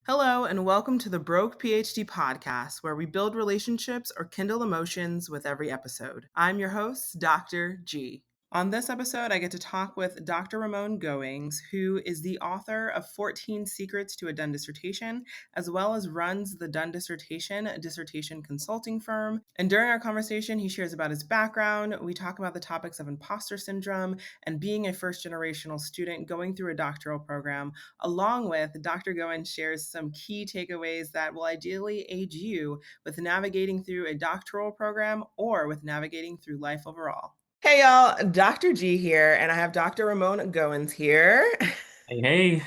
Hello, and welcome to the Broke PhD podcast, where we build relationships or kindle emotions with every episode. I'm your host, Dr. G. On this episode, I get to talk with Dr. Ramon Goings, who is the author of 14 Secrets to a Done Dissertation, as well as runs the Done Dissertation, a dissertation consulting firm. And during our conversation, he shares about his background. We talk about the topics of imposter syndrome and being a first generational student going through a doctoral program, along with Dr. Goings shares some key takeaways that will ideally aid you with navigating through a doctoral program or with navigating through life overall. Hey y'all, Dr. G here, and I have Dr. Ramon Goings here. Hey, hey.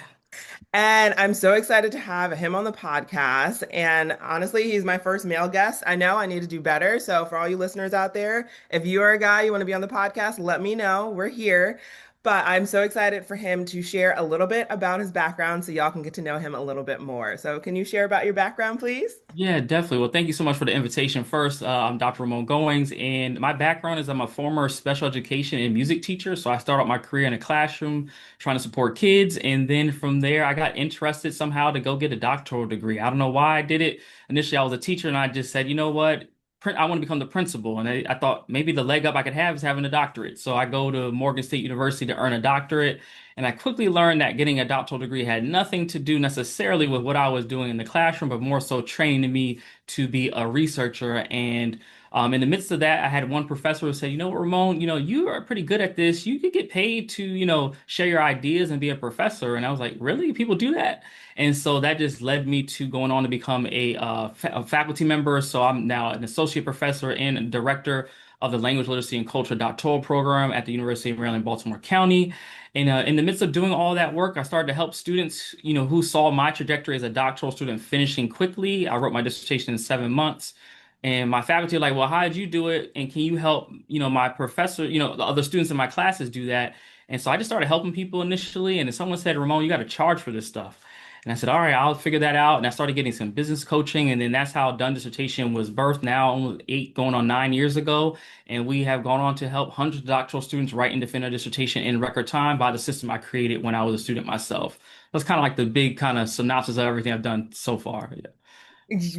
And I'm so excited to have him on the podcast. And honestly, he's my first male guest. I know I need to do better. So, for all you listeners out there, if you are a guy you want to be on the podcast, let me know. We're here. But I'm so excited for him to share a little bit about his background so y'all can get to know him a little bit more. So, can you share about your background, please? Yeah, definitely. Well, thank you so much for the invitation. First, I'm Dr. Ramon Goings, and my background is I'm a former special education and music teacher. So I started my career in a classroom trying to support kids. And then from there, I got interested somehow to go get a doctoral degree. I don't know why I did it. Initially, I was a teacher, and I just said, you know what? I want to become the principal. And I thought maybe the leg up I could have is having a doctorate. So I go to Morgan State University to earn a doctorate. And I quickly learned that getting a doctoral degree had nothing to do necessarily with what I was doing in the classroom, but more so training me to be a researcher. And in the midst of that, I had one professor who said, you know what, Ramon, you are pretty good at this. You could get paid to, share your ideas and be a professor. And I was like, really? People do that? And so that just led me to going on to become a faculty member. So I'm now an associate professor and director of the Language Literacy and Culture doctoral program at the University of Maryland, Baltimore County. And in the midst of doing all that work, I started to help students, who saw my trajectory as a doctoral student finishing quickly. I wrote my dissertation in 7 months. And my faculty are like, well, how did you do it? And can you help, my professor, the other students in my classes do that? And so I just started helping people initially. And then someone said, Ramon, you got to charge for this stuff. And I said, all right, I'll figure that out. And I started getting some business coaching. And then that's how Done Dissertation was birthed now, almost 8 going on 9 years ago. And we have gone on to help hundreds of doctoral students write and defend a dissertation in record time by the system I created when I was a student myself. That's kind of like the big kind of synopsis of everything I've done so far. Yeah,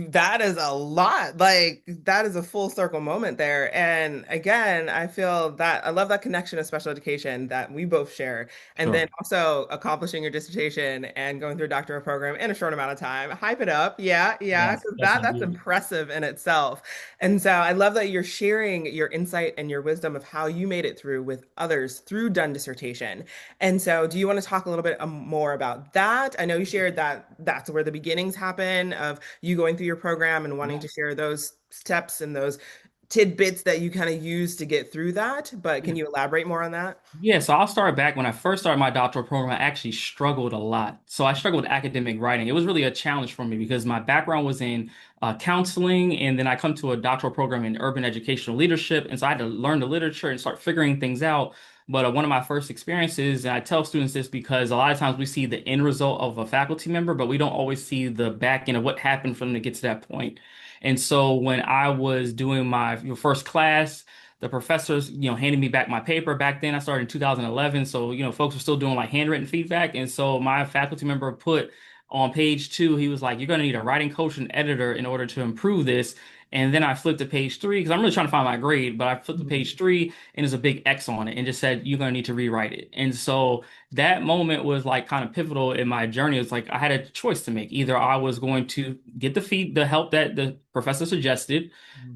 That is a lot. Like, that is a full circle moment there. And again, I feel that I love that connection of special education that we both share. And then sure. also accomplishing your dissertation and going through a doctoral program in a short amount of time. Hype it up. Yeah, yeah, Yes, because yes, that's indeed. impressive in itself. And so I love that you're sharing your insight and your wisdom of how you made it through with others through Done Dissertation. And so, do you want to talk a little bit more about that? I know you shared that that's where the beginnings happen of you going through your program and wanting Yeah. to share those steps and those tidbits that you kind of use to get through that. But can you elaborate more on that? Yeah, so I'll start back when I first started my doctoral program. I actually struggled a lot. So I struggled with academic writing. It was really a challenge for me because my background was in counseling, and then I come to a doctoral program in urban educational leadership, and so I had to learn the literature and start figuring things out. But one of my first experiences, and I tell students this because a lot of times we see the end result of a faculty member, but we don't always see the back end of what happened for them to get to that point. And so when I was doing my first class, the professors, handed me back my paper. Back then, I started in 2011, so folks were still doing like handwritten feedback, and so my faculty member put on page 2, he was like, "You're going to need a writing coach and editor in order to improve this." And then I flipped to page 3 because I'm really trying to find my grade, but I flipped to Mhm. page 3 and there's a big X on it and just said, "You're going to need to rewrite it." And so that moment was like kind of pivotal in my journey. It's like I had a choice to make. Either I was going to get the help that the professor suggested,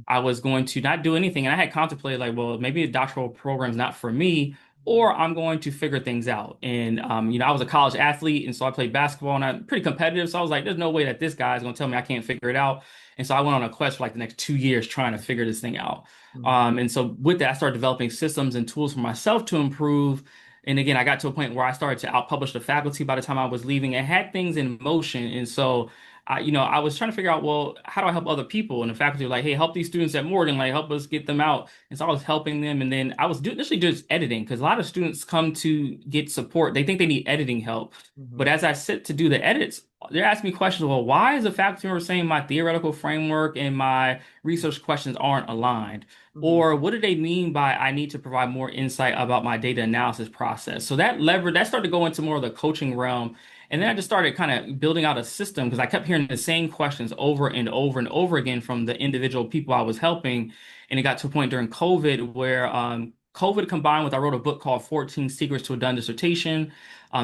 I was going to not do anything. And I had contemplated, like, well, maybe a doctoral program's not for me, or I'm going to figure things out. And, I was a college athlete, and so I played basketball, and I'm pretty competitive. So I was like, there's no way that this guy's going to tell me I can't figure it out. And so I went on a quest for like the next 2 years trying to figure this thing out. Mhm. And so with that, I started developing systems and tools for myself to improve. And again, I got to a point where I started to outpublish the faculty by the time I was leaving and had things in motion. And so I was trying to figure out, well, how do I help other people? And the faculty were like, hey, help these students at Morgan, like help us get them out. And so I was helping them. And then I was initially just editing because a lot of students come to get support. They think they need editing help. But Mhm. as I sit to do the edits, they're asking me questions. Well, why is the faculty member saying my theoretical framework and my research questions aren't aligned? Mhm. Or what do they mean by I need to provide more insight about my data analysis process? So that started to go into more of the coaching realm. And then I just started kind of building out a system because I kept hearing the same questions over and over and over again from the individual people I was helping. And it got to a point during COVID where COVID combined with I wrote a book called 14 Secrets to a Done Dissertation.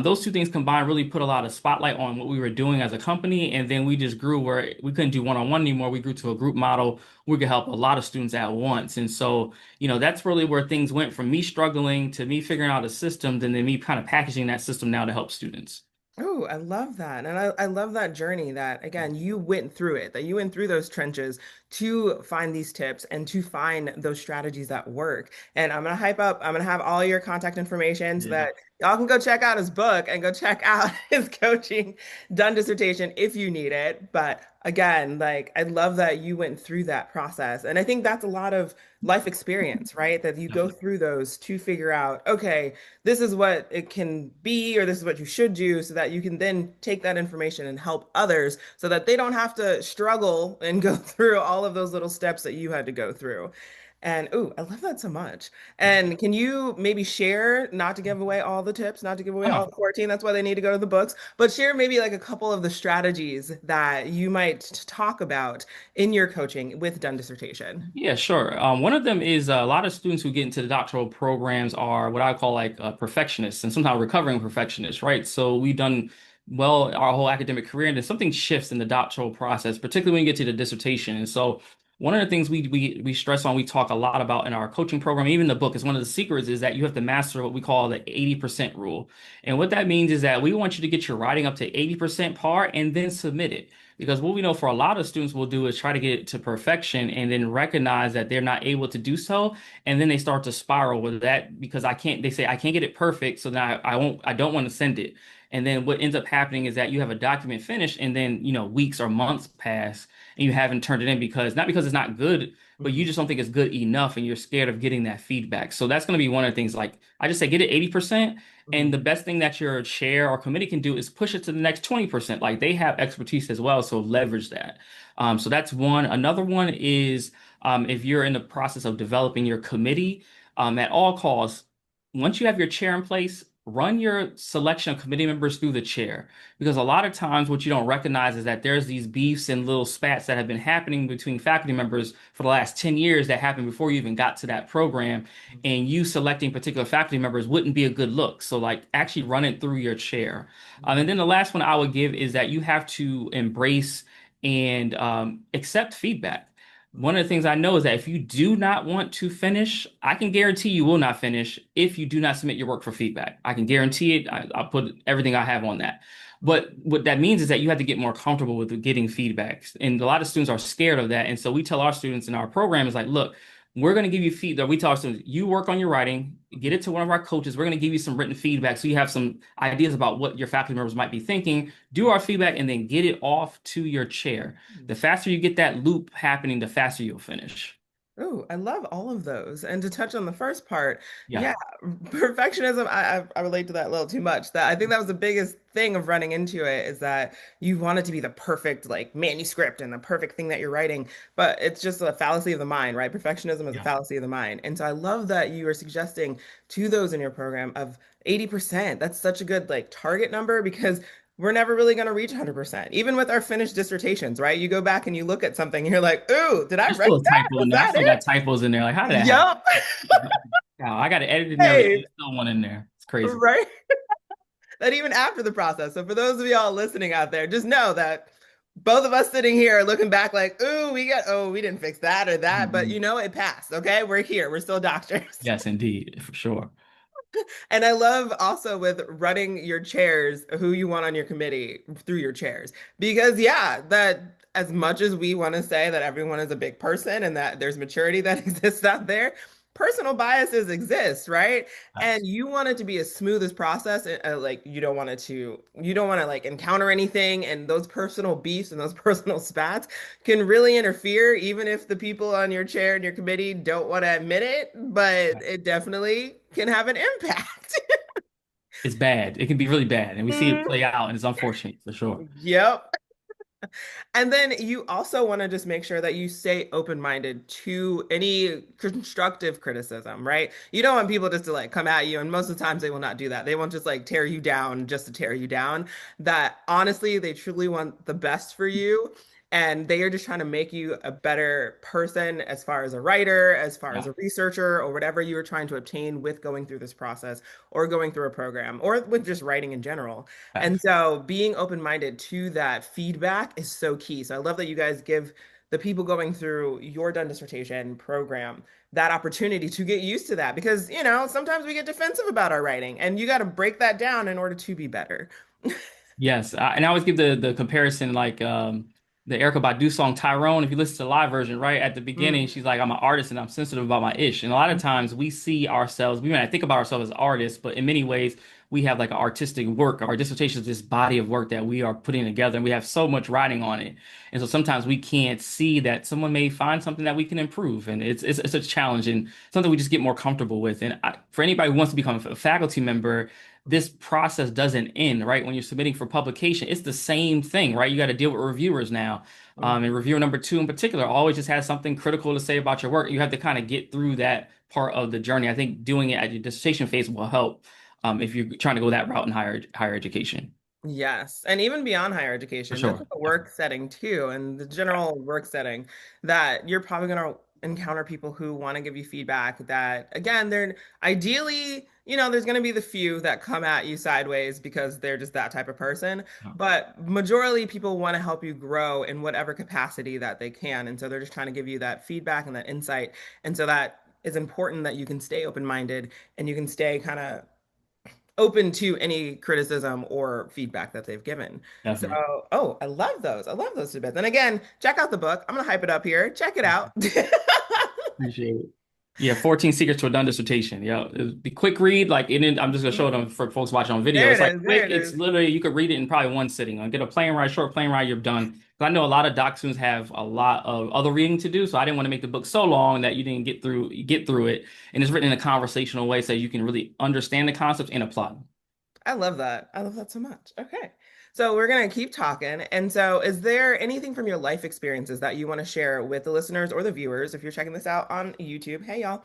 Those two things combined really put a lot of spotlight on what we were doing as a company. And then we just grew where we couldn't do one-on-one anymore. We grew to a group model. We could help a lot of students at once. And so, that's really where things went from me struggling to me figuring out a system, and then me kind of packaging that system now to help students. Oh, I love that. And I love that journey that, again, you went through it, that you went through those trenches to find these tips and to find those strategies that work. And I'm going to hype up, I'm going to have all your contact information so Yeah. that y'all can go check out his book and go check out his coaching done dissertation if you need it. But again, like, I love that you went through that process. And I think that's a lot of life experience, right? That you go Definitely. through those to figure out, okay, this is what it can be, or this is what you should do, so that you can then take that information and help others so that they don't have to struggle and go through all of those little steps that you had to go through. And oh, I love that so much. And can you maybe share, not to give away all the tips, not to give away Oh, no. all the 14, that's why they need to go to the books, but share maybe like a couple of the strategies that you might talk about in your coaching with Done Dissertation? Yeah, sure. One of them is a lot of students who get into the doctoral programs are what I call like perfectionists and sometimes recovering perfectionists, right? So we've done well our whole academic career, and then something shifts in the doctoral process, particularly when you get to the dissertation. And so one of the things we stress on, we talk a lot about in our coaching program, even the book, is one of the secrets is that you have to master what we call the 80% rule. And what that means is that we want you to get your writing up to 80% par and then submit it. Because what we know for a lot of students will do is try to get it to perfection and then recognize that they're not able to do so. And then they start to spiral with that because they say, I can't get it perfect. So then I don't want to send it. And then what ends up happening is that you have a document finished and then, weeks or months pass and you haven't turned it in not because it's not good, but you Mhm. just don't think it's good enough and you're scared of getting that feedback. So that's going to be one of the things like I just say get it 80%. And Mhm. the best thing that your chair or committee can do is push it to the next 20%. Like they have expertise as well, so leverage that. So that's one. Another one is if you're in the process of developing your committee, at all costs, once you have your chair in place, run your selection of committee members through the chair. Because a lot of times what you don't recognize is that there's these beefs and little spats that have been happening between faculty members for the last 10 years that happened before you even got to that program, and you selecting particular faculty members wouldn't be a good look. So like actually run it through your chair. And then the last one I would give is that you have to embrace and accept feedback. One of the things I know is that if you do not want to finish, I can guarantee you will not finish if you do not submit your work for feedback. I can guarantee it. I'll put everything I have on that. But what that means is that you have to get more comfortable with getting feedbacks. And a lot of students are scared of that. And so we tell our students in our program is like, look, we're going to give you feedback. We tell our students, you work on your writing, get it to one of our coaches. We're going to give you some written feedback so you have some ideas about what your faculty members might be thinking. Do our feedback and then get it off to your chair. The faster you get that loop happening, the faster you'll finish. Oh, I love all of those. And to touch on the first part, Yeah. yeah, perfectionism, I relate to that a little too much. That I think that was the biggest thing of running into it is that you want it to be the perfect like manuscript and the perfect thing that you're writing, but it's just a fallacy of the mind, right? Perfectionism is a Yeah. fallacy of the mind. And so I love that you are suggesting to those in your program of 80%. That's such a good like target number because we're never really going to reach 100%. Even with our finished dissertations, right? You go back and you look at something and you're like, "Ooh, did I There's write still a that? typo Was in there. I that still got it?" typos in there. Like, how did that happen? Yup. Now, I got to edit it and everything. Hey, There's still one in there. It's crazy. right? That even after the process. So for those of y'all listening out there, just know that both of us sitting here are looking back like, "Ooh, we didn't fix that or that," but Mhm. it passed. Okay, we're here. We're still doctors. Yes, indeed, for sure. And I love also with running your chairs, who you want on your committee through your chairs. Because, yeah, that as much as we want to say that everyone is a big person and that there's maturity that exists out there, personal biases exist, right? Yes. And you want it to be as smooth as process. Like you don't want to like encounter anything. And those personal beefs and those personal spats can really interfere, even if the people on your chair and your committee don't want to admit it, but it definitely can have an impact. It's bad. It can be really bad. And we see it Mhm. play out, and it's unfortunate for sure. Yep. And then you also want to just make sure that you stay open-minded to any constructive criticism, right? You don't want people just to like come at you, and most of the times they will not do that. They won't just like tear you down just to tear you down. That honestly, they truly want the best for you. And they are just trying to make you a better person as far as a writer, as far as Yeah, a researcher, or whatever you are trying to obtain with going through this process or going through a program or with just writing in general. And facts. so being open-minded to that feedback is so key. So I love that you guys give the people going through your Done Dissertation program that opportunity to get used to that because, sometimes we get defensive about our writing and you got to break that down in order to be better. Yes, and I always give the comparison like the Erykah Badu song Tyrone. If you listen to the live version, right at the beginning, Mm, she's like, "I'm an artist and I'm sensitive about my ish." And a lot of times we see ourselves, we might think about ourselves as artists, but in many ways we have like an artistic work. Our dissertation is this body of work that we are putting together, and we have so much writing on it. And so sometimes we can't see that someone may find something that we can improve, and it's a challenge and something we just get more comfortable with. And for anybody who wants to become a faculty member, this process doesn't end, right? When you're submitting for publication, it's the same thing, right? You got to deal with reviewers now. And mm. reviewer number two in particular always just has something critical to say about your work. You have to kind of get through that part of the journey. I think doing it at your dissertation phase will help if you're trying to go that route in higher education. Yes, and even beyond higher For education, just sure. with the work Definitely. setting too, and the general work setting, that you're probably going to encounter people who want to give you feedback that, again, they're ideally, there's going to be the few that come at you sideways because they're just that type of person, Yeah, but majority people want to help you grow in whatever capacity that they can, and so they're just trying to give you that feedback and that insight, and so that is important that you can stay open-minded and you can stay kind of open to any criticism or feedback that they've given. So, definitely. oh, I love those. I love those tidbits. And again, check out the book. I'm gonna hype it up here. Check it out. Appreciate it. Yeah, 14 Secrets to a Done Dissertation. Yeah, it'd be quick read. Like, I'm just gonna show them for folks watching on video. There It's it like is. There quick. it It's is. literally you could read it in probably one sitting. Get a plane ride, short plane ride, you're done. 'Cause I know a lot of doc students have a lot of other reading to do, so I didn't want to make the book so long that you didn't get through it. And it's written in a conversational way so you can really understand the concepts and apply them. I love that. I love that so much. Okay. So we're gonna keep talking. And so is there anything from your life experiences that you want to share with the listeners or the viewers if you're checking this out on YouTube? Hey y'all.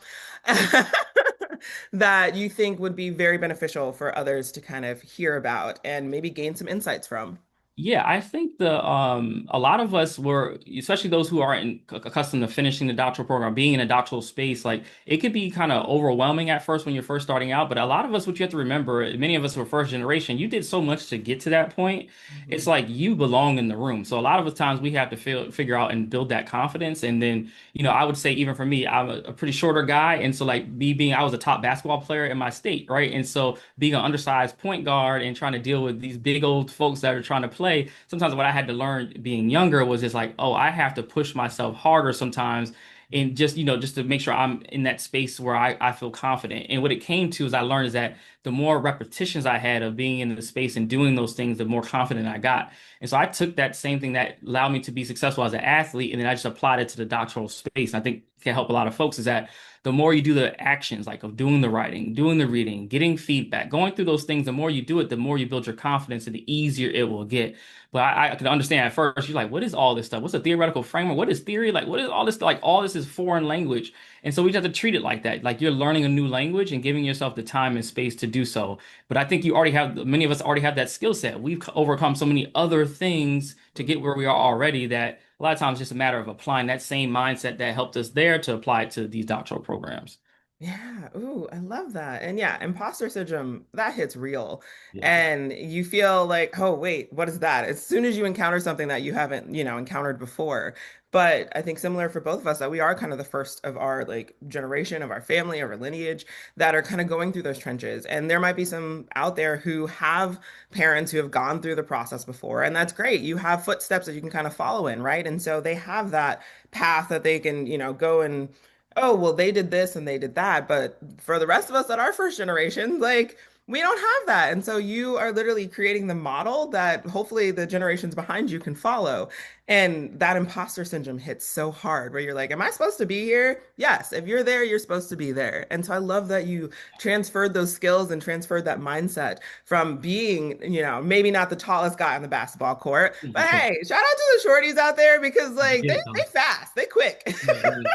That you think would be very beneficial for others to kind of hear about and maybe gain some insights from? Yeah, I think the a lot of us were, especially those who aren't accustomed to finishing the doctoral program, being in a doctoral space, like it could be kind of overwhelming at first when you're first starting out. But a lot of us, what you have to remember, many of us were first generation. You did so much to get to that point. It's Mhm. like you belong in the room. So a lot of the times we have to figure out and build that confidence. And then, I would say even for me, I'm a pretty shorter guy, and so like me being, I was a top basketball player in my state, right? And so being an undersized point guard and trying to deal with these big old folks that are trying to play, sometimes what I had to learn being younger was just like, oh, I have to push myself harder sometimes and just to make sure I'm in that space where I feel confident. And what it came to is I learned is that the more repetitions I had of being in the space and doing those things, the more confident I got. And so I took that same thing that allowed me to be successful as an athlete, and then I just applied it to the doctoral space. And I think can help a lot of folks is that the more you do the actions, like of doing the writing, doing the reading, getting feedback, going through those things, the more you do it, the more you build your confidence and the easier it will get. But I could understand at first, you're like, what is all this stuff? What's a theoretical framework? What is theory? Like, what is all this? Like, all this is foreign language. And so we just have to treat it like that. Like you're learning a new language and giving yourself the time and space to do so. But I think many of us already have that skill set. We've overcome so many other things to get where we are already that a lot of times it's just a matter of applying that same mindset that helped us there to apply it to these doctoral programs. Yeah. Ooh, I love that. And yeah, imposter syndrome, that hits real. Yeah. And you feel like, oh, wait, what is that? As soon as you encounter something that you haven't, encountered before. But I think similar for both of us that we are kind of the first of our like generation, of our family, of our lineage that are kind of going through those trenches. And there might be some out there who have parents who have gone through the process before. And that's great. You have footsteps that you can kind of follow in, right? And so they have that path that they can, go and oh, well, they did this and they did that. But for the rest of us that are first generation, like We don't have that. And so you are literally creating the model that hopefully the generations behind you can follow. And that imposter syndrome hits so hard where you're like, am I supposed to be here? Yes. If you're there, you're supposed to be there. And so I love that you transferred those skills and transferred that mindset from being, maybe not the tallest guy on the basketball court, Yeah, for but sure. hey, shout out to the shorties out there because like Get they it they though. fast, they quick. Right, right.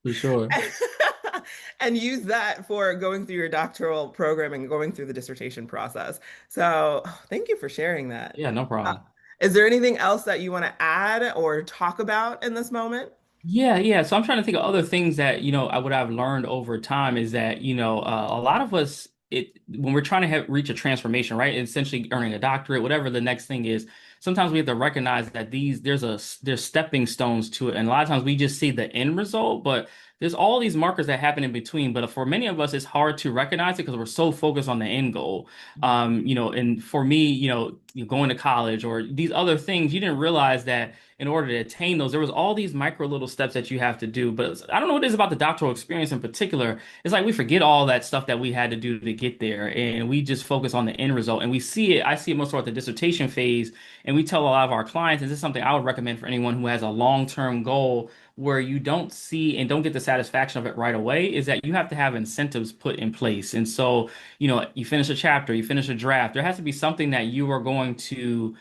For sure. And use that for going through your doctoral program and going through the dissertation process. So, thank you for sharing that. Yeah, no Uh, problem. is there anything else that you want to add or talk about in this moment? Yeah, yeah. So I'm trying to think of other things that, I would have learned over time is that, a lot of us, when we're trying to reach a transformation, right? Essentially earning a doctorate, whatever the next thing is, sometimes we have to recognize that there's stepping stones to it. And a lot of times we just see the end result, but there's all these markers that happen in between. But for many of us, it's hard to recognize it because we're so focused on the end goal. And for me, going to college or these other things, you didn't realize that in order to attain those, there was all these micro little steps that you have to do. But I don't know what it is about the doctoral experience in particular. It's like we forget all that stuff that we had to do to get there, and we just focus on the end result. And we see it. I see it most throughout the dissertation phase, and we tell a lot of our clients, and this is something I would recommend for anyone who has a long-term goal where you don't see and don't get the satisfaction of it right away, is that you have to have incentives put in place. And so, you finish a chapter, you finish a draft, there has to be something that you are going to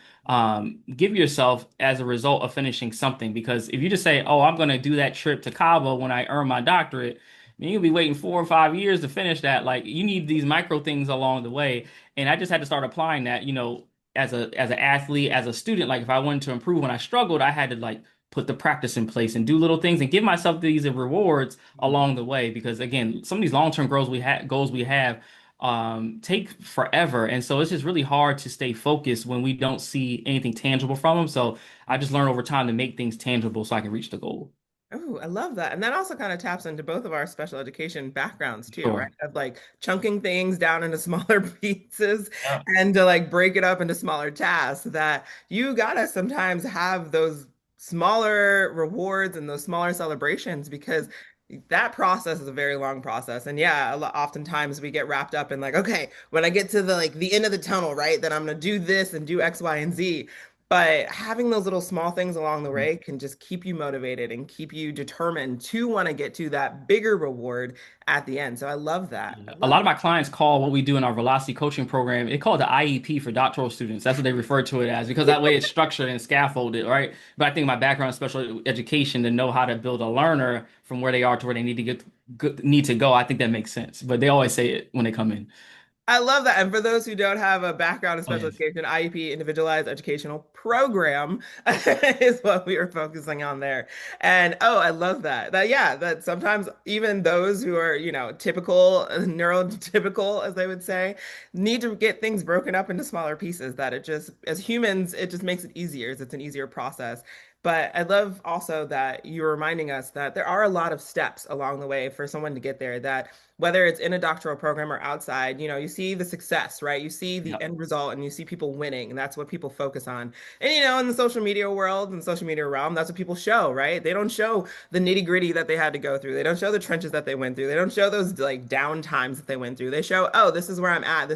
give yourself as a result of finishing something. Because if you just say, "Oh, I'm going to do that trip to Cabo when I earn my doctorate," then you'll be waiting 4 or 5 years to finish that. Like you need these micro things along the way. And I just had to start applying that, as an athlete, as a student. Like if I wanted to improve when I struggled, I had to like put the practice in place and do little things and give myself these rewards along the way. Because again, some of these long-term goals we have take forever. And so it's just really hard to stay focused when we don't see anything tangible from them. So I just learned over time to make things tangible so I can reach the goal. Oh, I love that. And that also kind of taps into both of our special education backgrounds too, right? Sure. Of like chunking things down into smaller pieces Yeah. and to like break it up into smaller tasks that you gotta sometimes have those smaller rewards and those smaller celebrations because that process is a very long process. And yeah, oftentimes we get wrapped up in like, okay, when I get to the like the end of the tunnel, right, then I'm gonna do this and do X, Y, and Z. But having those little small things along the way can just keep you motivated and keep you determined to want to get to that bigger reward at the end. So I love that. I A love lot of my clients call what we do in our velocity coaching program, they call it the IEP for doctoral students. That's what they refer to it as because that way it's structured and scaffolded, right? But I think my background in special education to know how to build a learner from where they are to where they need to go, I think that makes sense. But they always say it when they come in. I love that. And for those who don't have a background in Oh, special yes. education, IEP, Individualized Educational Program, is what we are focusing on there. And oh, I love that. Yeah, that sometimes even those who are, typical, neurotypical, as they would say, need to get things broken up into smaller pieces that it just, as humans, it just makes it easier. It's an easier process. But I love also that you're reminding us that there are a lot of steps along the way for someone to get there, that whether it's in a doctoral program or outside, you see the success, right? You see the Yeah. end result and you see people winning, and that's what people focus on. And in the social media world and social media realm, that's what people show, right? They don't show the nitty-gritty that they had to go through. They don't show the trenches that they went through. They don't show those like down times that they went through. They show, oh, this is where I'm at.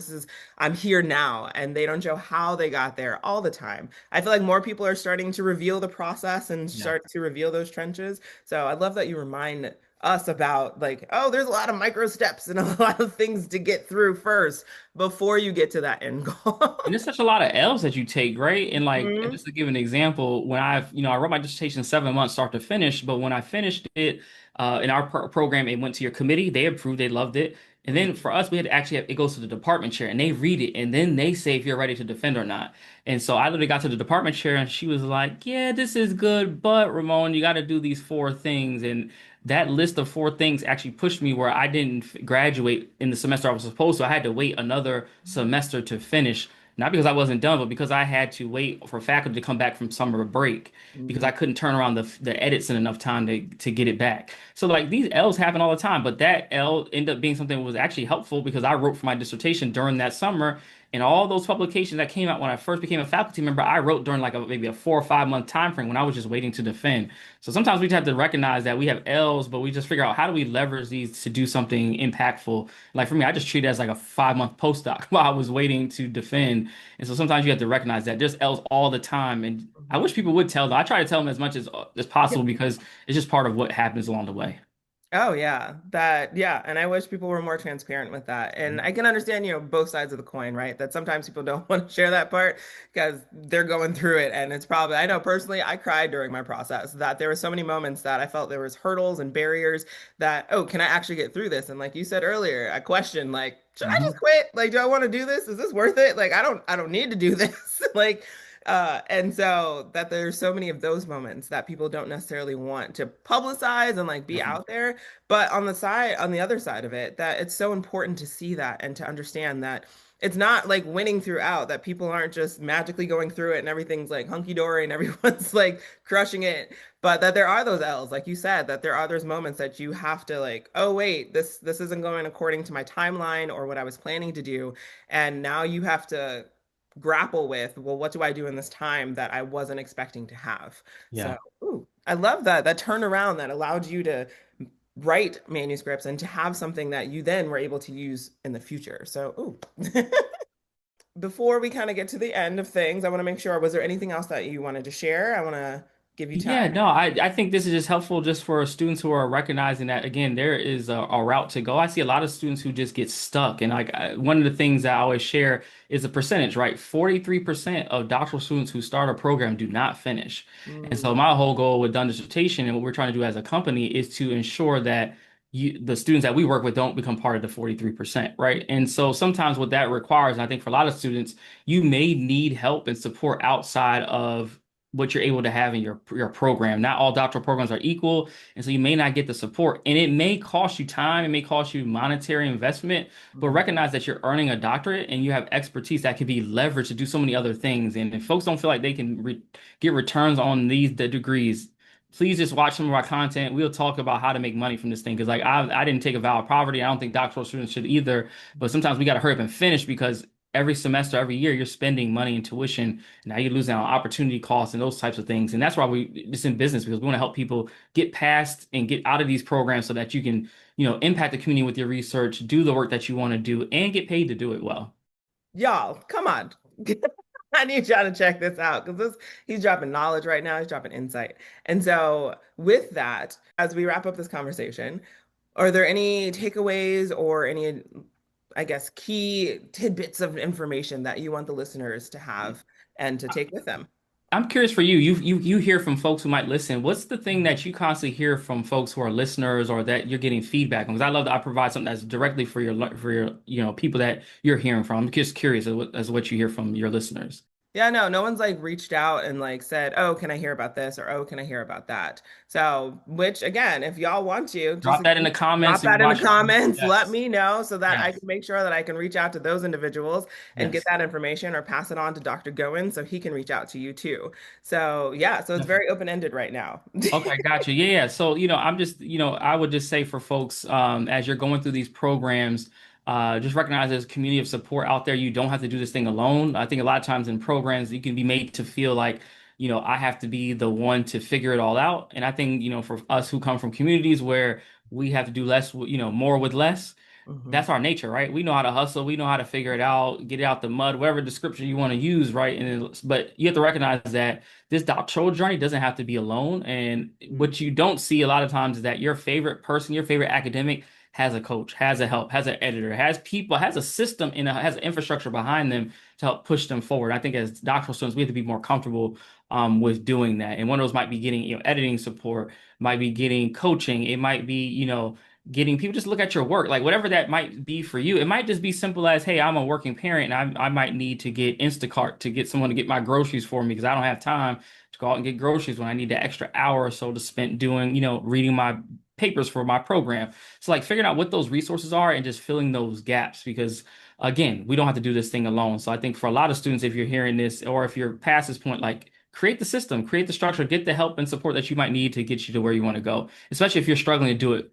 I'm here now. And they don't show how they got there all the time. I feel like more people are starting to reveal the process and Yeah. start to reveal those trenches. So I love that you remind us about like, oh, there's a lot of micro steps and a lot of things to get through first before you get to that end goal. And there's such a lot of L's that you take, right? And like, and Mhm. just to give an example, when I wrote my dissertation 7 months start to finish, but when I finished it, in our program, it went to your committee. They approved, they loved it. And Mhm. then for us, we had to actually it goes to the department chair and they read it and then they say if you're ready to defend or not. And so I literally got to the department chair and she was like, "Yeah, this is good, but Ramon, you got to do these 4 things." And that list of 4 things actually pushed me where I didn't graduate in the semester I was supposed to. I had to wait another semester to finish. Not because I wasn't done, but because I had to wait for faculty to come back from summer break because Mhm. I couldn't turn around the edits in enough time to get it back. So like these L's happen all the time, but that L ended up being something that was actually helpful because I wrote for my dissertation during that summer And all those publications that came out when I first became a faculty member, I wrote during like maybe a 4 or 5 month time frame when I was just waiting to defend. So sometimes we just have to recognize that we have L's, but we just figure out how do we leverage these to do something impactful. Like for me, I just treat it as like a 5 month postdoc while I was waiting to defend. And so sometimes you have to recognize that there's L's all the time. And I Mhm. wish people would tell them. I try to tell them as much as possible because it's just part of what happens along the way. Oh yeah, that yeah, and I wish people were more transparent with that. And I can understand, both sides of the coin, right? That sometimes people don't want to share that part because they're going through it and it's probably I know personally I cried during my process that there were so many moments that I felt there was hurdles and barriers that oh, can I actually get through this? And like you said earlier, I questioned like, should I just Mhm. quit? Like, do I want to do this? Is this worth it? Like I don't need to do this. Like and so that there's so many of those moments that people don't necessarily want to publicize and like be Definitely. out there. But on the other side of it, that it's so important to see that and to understand that it's not like winning throughout, that people aren't just magically going through it and everything's like hunky dory and everyone's like crushing it, but that there are those L's, like you said, that there are those moments that you have to like, oh wait, this isn't going according to my timeline or what I was planning to do. And now you have to grapple with, well, what do I do in this time that I wasn't expecting to have? So, Yeah. ooh, I love that turnaround that allowed you to write manuscripts and to have something that you then were able to use in the future. So, ooh. Before we kind of get to the end of things, I want to make sure, was there anything else that you wanted to share? I want to give you time. Yeah, no, I think this is just helpful just for students who are recognizing that again, there is a route to go. I see a lot of students who just get stuck. And like one of the things that I always share is the percentage, right? 43% of doctoral students who start a program do not finish. And so Mm, my whole goal with Done Dissertation and what we're trying to do as a company is to ensure that the students that we work with don't become part of the 43%, right? And so sometimes what that requires, and I think for a lot of students, you may need help and support outside of what you're able to have in your program. Not all doctoral programs are equal, and so you may not get the support, and it may cost you time, it may cost you monetary investment, but mhm, recognize that you're earning a doctorate and you have expertise that can be leveraged to do so many other things. And if folks don't feel like they can get returns on the degrees, please just watch some of our content. We'll talk about how to make money from this thing because like I didn't take a vow of poverty. I don't think doctoral students should either, but sometimes we got to hurry up and finish because every semester, every year, you're spending money in tuition. Now you're losing on opportunity costs and those types of things. And that's why it's in business because we want to help people get past and get out of these programs so that you can, impact the community with your research, do the work that you want to do, and get paid to do it well. y'all, come on. I need y'all to check this out because this he's dropping knowledge right now. He's dropping insight. And so, with that, as we wrap up this conversation, are there any takeaways or any, I guess, key tidbits of information that you want the listeners to have and to take with them? I'm curious for you. You hear from folks who might listen. What's the thing that you constantly hear from folks who are listeners or that you're getting feedback on? Because I love that I provide something that's directly for your people that you're hearing from. I'm just curious as what you hear from your listeners. Yeah, no one's like reached out and like said, "Oh, can I hear about this?" or "Oh, can I hear about that?" So, which again, if y'all want to, just Drop that in the drop comments if that you're in the watching on. comments. Let Yes, me know so that I yes, can make sure that I can reach out to those individuals and get yes. that information or pass it on to Dr. Goins so he can reach out to you too. So, yeah, so it's Definitely. very open-ended right now. Okay, gotcha. Yeah, yeah. So, I'm just, I would just say for folks, as you're going through these programs, just recognize there's a community of support out there. You don't have to do this thing alone. I think a lot of times in programs, you can be made to feel like, I have to be the one to figure it all out. And I think, for us who come from communities where we have to do less, more with less, Mhm, that's our nature, right? We know how to hustle, we know how to figure it out, get it out the mud, whatever description you want to use, right? But you have to recognize that this doctoral journey doesn't have to be alone. And mhm, what you don't see a lot of times is that your favorite person, your favorite academic has a coach, has a help, has an editor, has people, has a system has an infrastructure behind them to help push them forward. I think as doctoral students, we have to be more comfortable with doing that. And one of those might be getting, editing support, might be getting coaching, it might be, getting people just look at your work, like whatever that might be for you. It might just be simple as, hey, I'm a working parent and I might need to get Instacart to get someone to get my groceries for me because I don't have time to go out and get groceries when I need that extra hour or so to spend doing, reading my papers for my program. So like figuring out what those resources are and just filling those gaps because again, we don't have to do this thing alone. So I think for a lot of students, if you're hearing this or if you're past this point, like create the system, create the structure, get the help and support that you might need to get you to where you want to go, especially if you're struggling to do it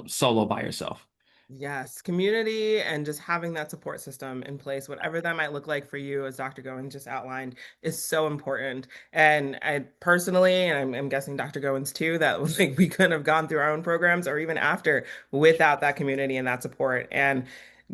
solo by yourself. Yes, community and just having that support system in place, whatever that might look like for you, as Dr. Goins just outlined, is so important. And I personally, and I'm guessing Dr. Goins too, that like we couldn't have gone through our own programs or even after without that community and that support. And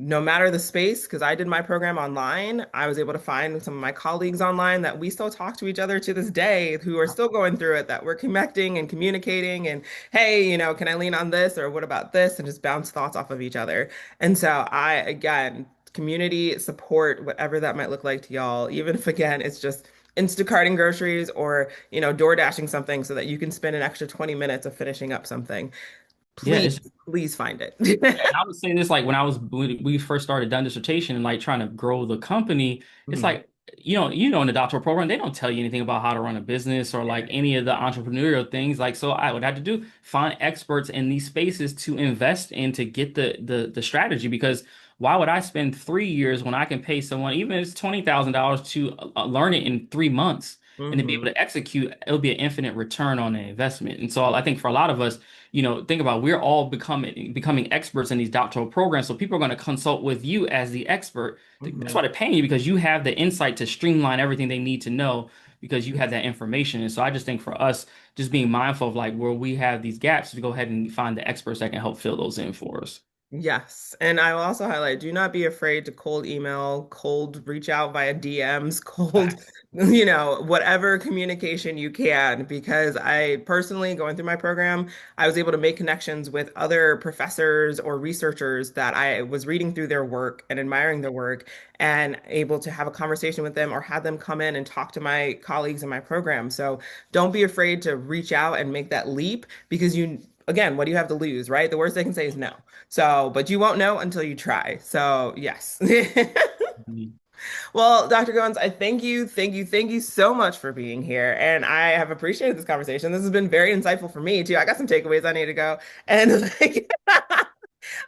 no matter the space, because I did my program online, I was able to find some of my colleagues online that we still talk to each other to this day who are still going through it, that we're connecting and communicating and hey, can I lean on this or what about this? And just bounce thoughts off of each other. And so again, community support, whatever that might look like to y'all, even if again, it's just Instacarting groceries or, door dashing something so that you can spend an extra 20 minutes of finishing up something. Yeah, Please, it's please find it. And I would say this, like when we first started Done Dissertation and like trying to grow the company, it's Mhm. like, in the doctoral program, they don't tell you anything about how to run a business or like Yeah. any of the entrepreneurial things. Like, so I would have to do find experts in these spaces to invest in to get the strategy. Because why would I spend 3 years when I can pay someone, even if it's $20,000 to learn it in 3 months and to be able Hmm. to execute, it'll be an infinite return on the investment. And so I think for a lot of us, think about we're all becoming experts in these doctoral programs. So people are going to consult with you as the expert. That's Hmm. why they're paying you because you have the insight to streamline everything they need to know because you have that information. And so I just think for us, just being mindful of like where we have these gaps to go ahead and find the experts that can help fill those in for us. Yes. And I will also highlight, do not be afraid to cold email, cold reach out via DMs, cold, Facts. whatever communication you can. Because I personally, going through my program, I was able to make connections with other professors or researchers that I was reading through their work and admiring their work and able to have a conversation with them or have them come in and talk to my colleagues in my program. So don't be afraid to reach out and make that leap because again, what do you have to lose, right? The worst they can say is no. So, but you won't know until you try. So, yes. Well, Dr. Goins, I thank you so much for being here. And I have appreciated this conversation. This has been very insightful for me too. I got some takeaways I need to go and like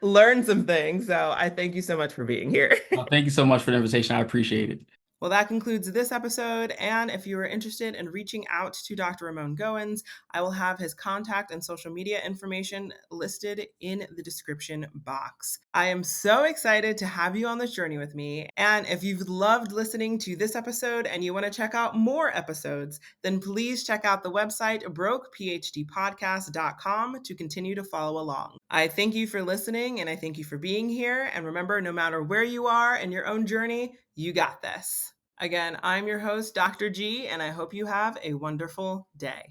learn some things. So I thank you so much for being here. Well, thank you so much for the invitation. I appreciate it. Well, that concludes this episode. And if you are interested in reaching out to Dr. Ramon Goins, I will have his contact and social media information listed in the description box. I am so excited to have you on this journey with me. And if you've loved listening to this episode and you want to check out more episodes, then please check out the website brokephdpodcast.com to continue to follow along. I thank you for listening and I thank you for being here. And remember, no matter where you are in your own journey, you got this. Again, I'm your host, Dr. G, and I hope you have a wonderful day.